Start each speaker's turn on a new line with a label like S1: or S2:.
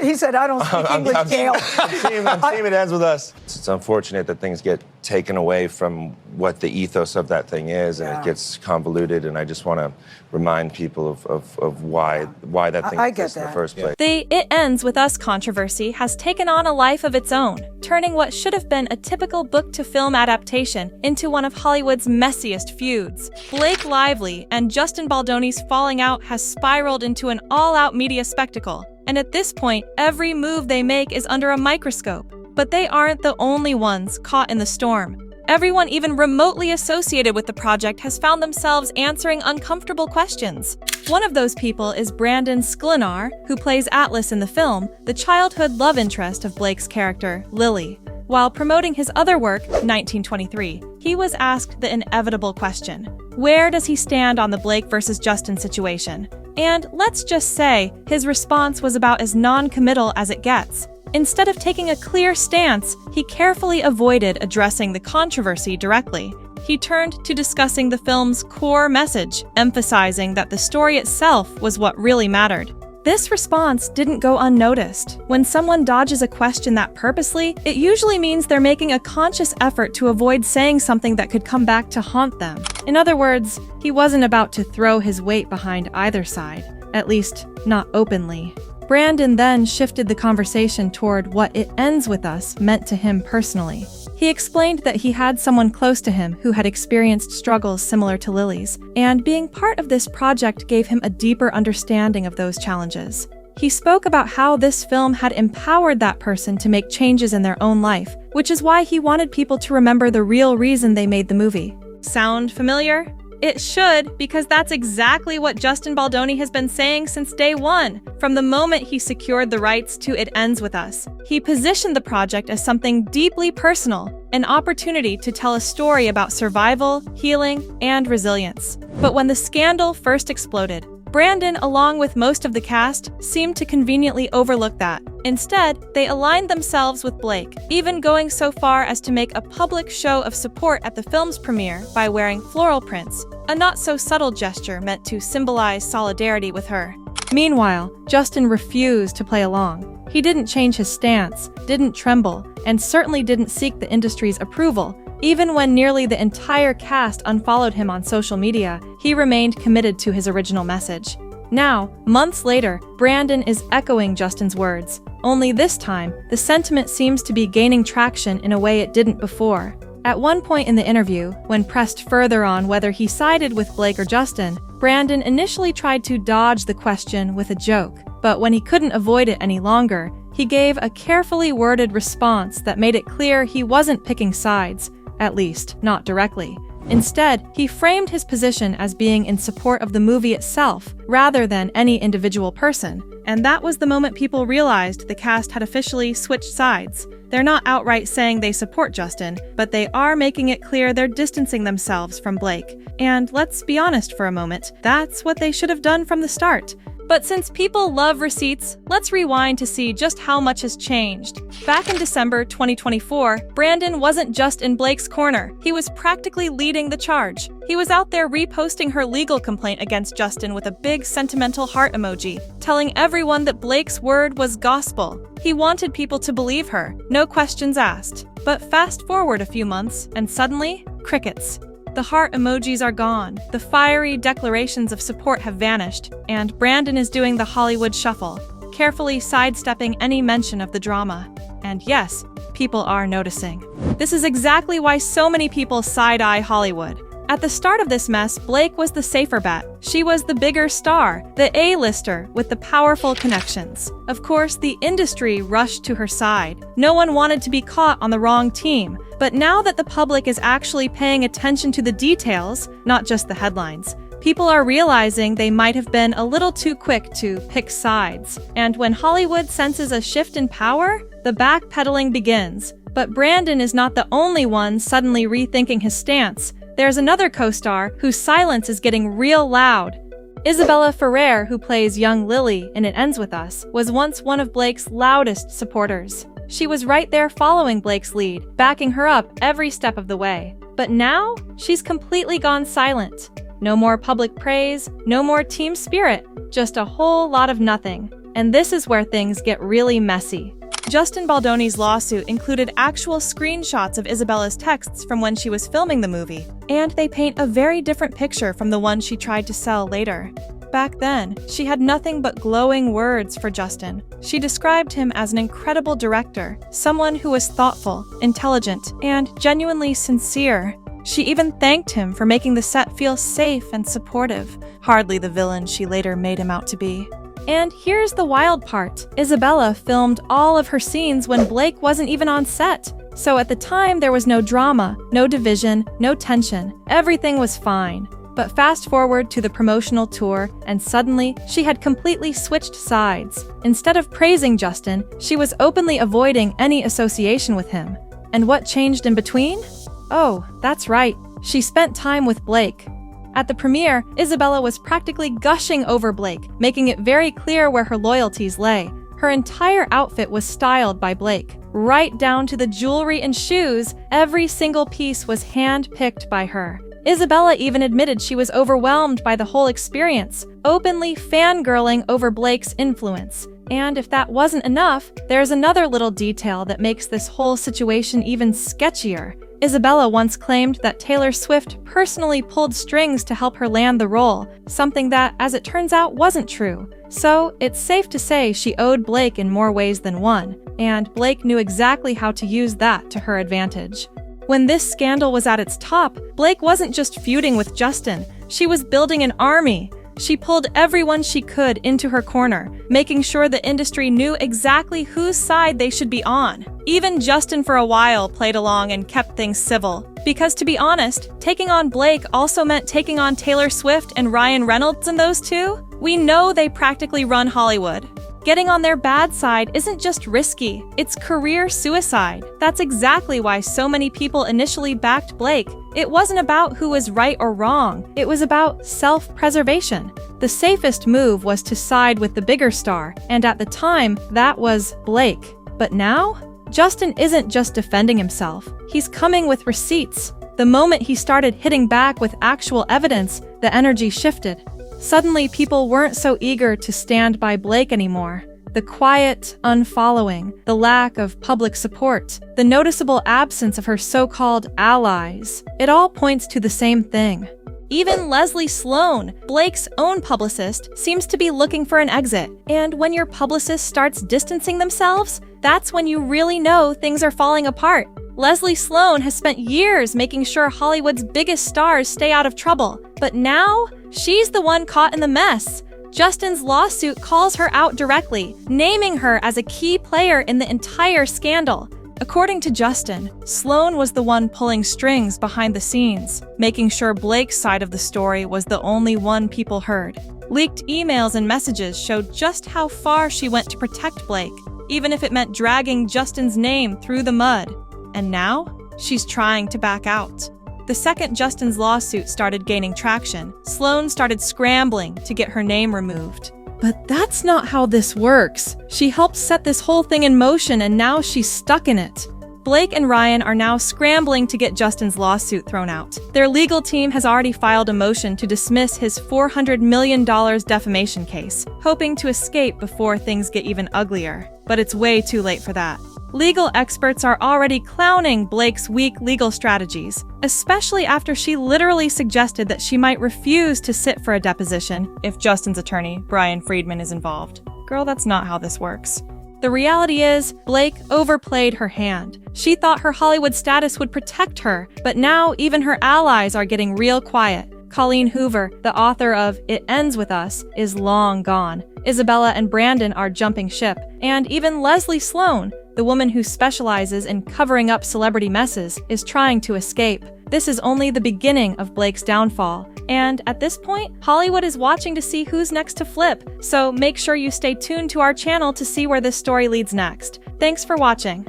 S1: He said, I don't speak English, Gail.
S2: I'm seeing it ends with us. It's unfortunate that things get taken away from what the ethos of that thing is, and it gets convoluted, and I just want to remind people of why that thing exists in the first place.
S3: The It Ends With Us controversy has taken on a life of its own, turning what should have been a typical book-to-film adaptation into one of Hollywood's messiest feuds. Blake Lively and Justin Baldoni's falling out has spiraled into an all-out media spectacle, and at this point, every move they make is under a microscope. But they aren't the only ones caught in the storm. Everyone even remotely associated with the project has found themselves answering uncomfortable questions. One of those people is Brandon Sklenar, who plays Atlas in the film, the childhood love interest of Blake's character, Lily. While promoting his other work, 1923, he was asked the inevitable question: where does he stand on the Blake versus Justin situation? And let's just say, his response was about as non-committal as it gets. Instead of taking a clear stance, he carefully avoided addressing the controversy directly. He turned to discussing the film's core message, emphasizing that the story itself was what really mattered. This response didn't go unnoticed. When someone dodges a question that purposely, it usually means they're making a conscious effort to avoid saying something that could come back to haunt them. In other words, he wasn't about to throw his weight behind either side, at least not openly. Brandon then shifted the conversation toward what It Ends With Us meant to him personally. He explained that he had someone close to him who had experienced struggles similar to Lily's, and being part of this project gave him a deeper understanding of those challenges. He spoke about how this film had empowered that person to make changes in their own life, which is why he wanted people to remember the real reason they made the movie. Sound familiar? It should, because that's exactly what Justin Baldoni has been saying since day one. From the moment he secured the rights to It Ends With Us, he positioned the project as something deeply personal, an opportunity to tell a story about survival, healing, and resilience. But when the scandal first exploded, Brandon, along with most of the cast, seemed to conveniently overlook that. Instead, they aligned themselves with Blake, even going so far as to make a public show of support at the film's premiere by wearing floral prints, a not-so-subtle gesture meant to symbolize solidarity with her. Meanwhile, Justin refused to play along. He didn't change his stance, didn't tremble, and certainly didn't seek the industry's approval. Even when nearly the entire cast unfollowed him on social media, he remained committed to his original message. Now, months later, Brandon is echoing Justin's words. Only this time, the sentiment seems to be gaining traction in a way it didn't before. At one point in the interview, when pressed further on whether he sided with Blake or Justin, Brandon initially tried to dodge the question with a joke. But when he couldn't avoid it any longer, he gave a carefully worded response that made it clear he wasn't picking sides. At least, not directly. Instead, he framed his position as being in support of the movie itself, rather than any individual person. And that was the moment people realized the cast had officially switched sides. They're not outright saying they support Justin, but they are making it clear they're distancing themselves from Blake. And let's be honest for a moment, that's what they should have done from the start. But since people love receipts, let's rewind to see just how much has changed. Back in December 2024, Brandon wasn't just in Blake's corner. He was practically leading the charge. He was out there reposting her legal complaint against Justin with a big sentimental heart emoji, telling everyone that Blake's word was gospel. He wanted people to believe her, no questions asked. But fast forward a few months, and suddenly, crickets. The heart emojis are gone, the fiery declarations of support have vanished, and Brandon is doing the Hollywood shuffle, carefully sidestepping any mention of the drama. And yes, people are noticing. This is exactly why so many people side-eye Hollywood. At the start of this mess, Blake was the safer bet. She was the bigger star, the A-lister with the powerful connections. Of course, the industry rushed to her side. No one wanted to be caught on the wrong team. But now that the public is actually paying attention to the details, not just the headlines, people are realizing they might have been a little too quick to pick sides. And when Hollywood senses a shift in power, the backpedaling begins. But Brandon is not the only one suddenly rethinking his stance. There's another co-star whose silence is getting real loud. Isabella Ferrer, who plays young Lily in It Ends With Us, was once one of Blake's loudest supporters. She was right there following Blake's lead, backing her up every step of the way. But now, she's completely gone silent. No more public praise, no more team spirit, just a whole lot of nothing. And this is where things get really messy. Justin Baldoni's lawsuit included actual screenshots of Isabella's texts from when she was filming the movie, and they paint a very different picture from the one she tried to sell later. Back then, she had nothing but glowing words for Justin. She described him as an incredible director, someone who was thoughtful, intelligent, and genuinely sincere. She even thanked him for making the set feel safe and supportive, hardly the villain she later made him out to be. And here's the wild part. Isabella filmed all of her scenes when Blake wasn't even on set. So at the time, there was no drama, no division, no tension. Everything was fine. But fast forward to the promotional tour, and suddenly, she had completely switched sides. Instead of praising Justin, she was openly avoiding any association with him. And what changed in between? Oh, that's right. She spent time with Blake. At the premiere, Isabella was practically gushing over Blake, making it very clear where her loyalties lay. Her entire outfit was styled by Blake. Right down to the jewelry and shoes, every single piece was hand-picked by her. Isabella even admitted she was overwhelmed by the whole experience, openly fangirling over Blake's influence. And if that wasn't enough, there's another little detail that makes this whole situation even sketchier. Isabella once claimed that Taylor Swift personally pulled strings to help her land the role, something that, as it turns out, wasn't true. So, it's safe to say she owed Blake in more ways than one, and Blake knew exactly how to use that to her advantage. When this scandal was at its top, Blake wasn't just feuding with Justin, she was building an army. She pulled everyone she could into her corner, making sure the industry knew exactly whose side they should be on. Even Justin for a while played along and kept things civil. Because to be honest, taking on Blake also meant taking on Taylor Swift and Ryan Reynolds and those two. We know they practically run Hollywood. Getting on their bad side isn't just risky, it's career suicide. That's exactly why so many people initially backed Blake. It wasn't about who was right or wrong, it was about self-preservation. The safest move was to side with the bigger star, and at the time, that was Blake. But now, Justin isn't just defending himself, he's coming with receipts. The moment he started hitting back with actual evidence, the energy shifted. Suddenly, people weren't so eager to stand by Blake anymore. The quiet unfollowing, the lack of public support, the noticeable absence of her so-called allies, it all points to the same thing. Even Leslie Sloan, Blake's own publicist, seems to be looking for an exit. And when your publicist starts distancing themselves, that's when you really know things are falling apart. Leslie Sloan has spent years making sure Hollywood's biggest stars stay out of trouble. But now, she's the one caught in the mess. Justin's lawsuit calls her out directly, naming her as a key player in the entire scandal. According to Justin, Sloan was the one pulling strings behind the scenes, making sure Blake's side of the story was the only one people heard. Leaked emails and messages showed just how far she went to protect Blake, even if it meant dragging Justin's name through the mud. And now, she's trying to back out. The second Justin's lawsuit started gaining traction, Sloan started scrambling to get her name removed. But that's not how this works. She helped set this whole thing in motion and now she's stuck in it. Blake and Ryan are now scrambling to get Justin's lawsuit thrown out. Their legal team has already filed a motion to dismiss his $400 million defamation case, hoping to escape before things get even uglier. But it's way too late for that. Legal experts are already clowning Blake's weak legal strategies, especially after she literally suggested that she might refuse to sit for a deposition if Justin's attorney, Brian Friedman, is involved. Girl, that's not how this works. The reality is, Blake overplayed her hand. She thought her Hollywood status would protect her, but now even her allies are getting real quiet. Colleen Hoover, the author of It Ends With Us, is long gone. Isabella and Brandon are jumping ship, and even Leslie Sloan, the woman who specializes in covering up celebrity messes, is trying to escape. This is only the beginning of Blake's downfall. And at this point, Hollywood is watching to see who's next to flip. So make sure you stay tuned to our channel to see where this story leads next. Thanks for watching.